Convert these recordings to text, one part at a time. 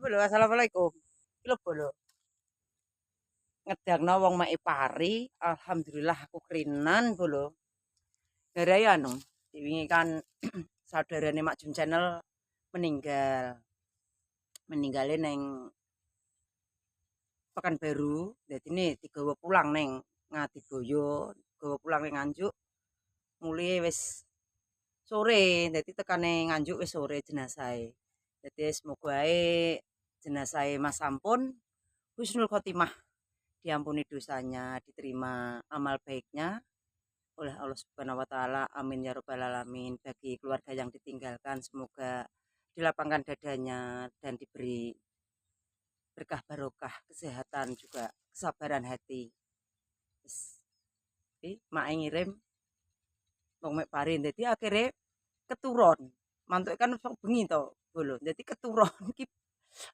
Bolo, assalamualaikum. Lho bolo, ngedangno wong mek pari, alhamdulillah aku krinan bolo. Gara ya anu, wingi kan saudarane Mak Jum Channel meninggal. Meninggalnya neng Pekanbaru, dadine digawa pulang neng Ngadiboyo, digawa pulang neng Nganjuk, mulai wis sore, dadi tekane Nganjuk wis sore jenazahe. Dadi semoga ae jenazahe Mas Sampun husnul khotimah, diampuni dosanya, diterima amal baiknya oleh Allah Subhanahu wa taala. Amin ya rabbal alamin. Bagi keluarga yang ditinggalkan semoga dilapangkan dadanya dan diberi berkah barokah, kesehatan juga kesabaran hati. Wis mak ngirim wong mek pari dadi akhire keturun. Mantuk kan sok bengi to, bolo. Dadi keturun iki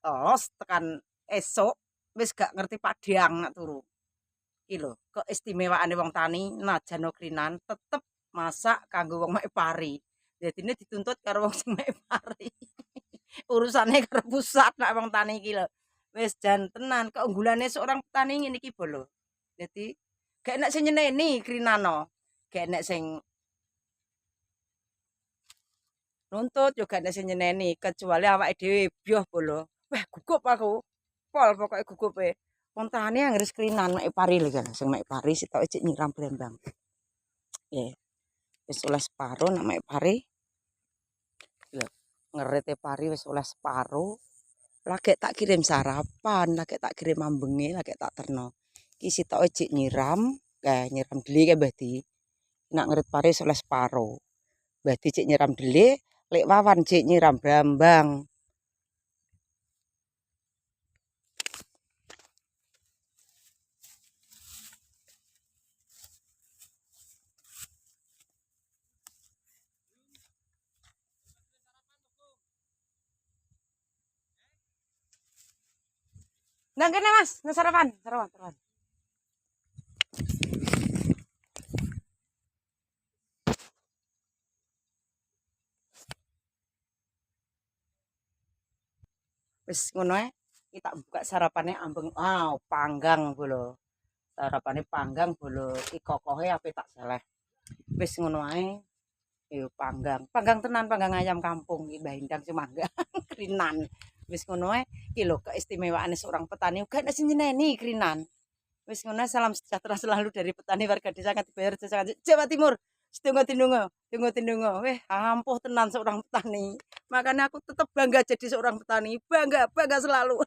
los tekan esuk wis gak ngerti padang nak turu. Iki lho, keistimewaane wong tani najan krinan tetep masak kanggo wong mek pari. Dadine dituntut karo wong sing mek pari. Urusane karo pusat nak wong tani iki lho. Wis jan tenan keunggulane seorang petani ngene iki bolo. Dadi gak enek sing nyeneni krinano. Gak enek sing nuntut yo gak enek sing nyeneni kecuali awake dhewe byoh bolo. Wah, gugup aku. Pol pokoke gugupe. Wong tani anggere skrinan mek pari lho kan, sing mek pari sitoke cek nyiram brembang. Nggih. Wis oleh separo nak mek pari. Lho, ngerite pari wis oleh separo. Lagi tak kirim sarapan, lagi tak kirim ambenge, lagi tak terno. Iki sitoke cek nyiram, nyiram deli kae Mbah Di. Nak ngerit pari wis oleh separo. Mbah Di cek nyiram deli, lek wawan cek nyiram brambang. Nang kene Mas, nang sarapan, sarapan, sarapan. Wis ngono ae, kita buka sarapane ambeng. Ah, panggang bolo. Sarapane panggang bolo. Iki kokohe ape tak seleh. Wis ngono ae. Yo panggang. Panggang tenan, panggang ayam kampung iki Mbah Endang Semangga. Krinan. Wis ngono ae. Iki lho keistimewaane seorang petani uga nek sing nyeneni krinan. Wis ngono salam sejahtera selalu dari petani warga desa Ngadibayar Desa Jawa Timur. Setunggu-tunggu, tunggu-tunggu. Weh, ampuh tenan seorang petani. Makanya aku tetap bangga jadi seorang petani. Bangga, bangga selalu.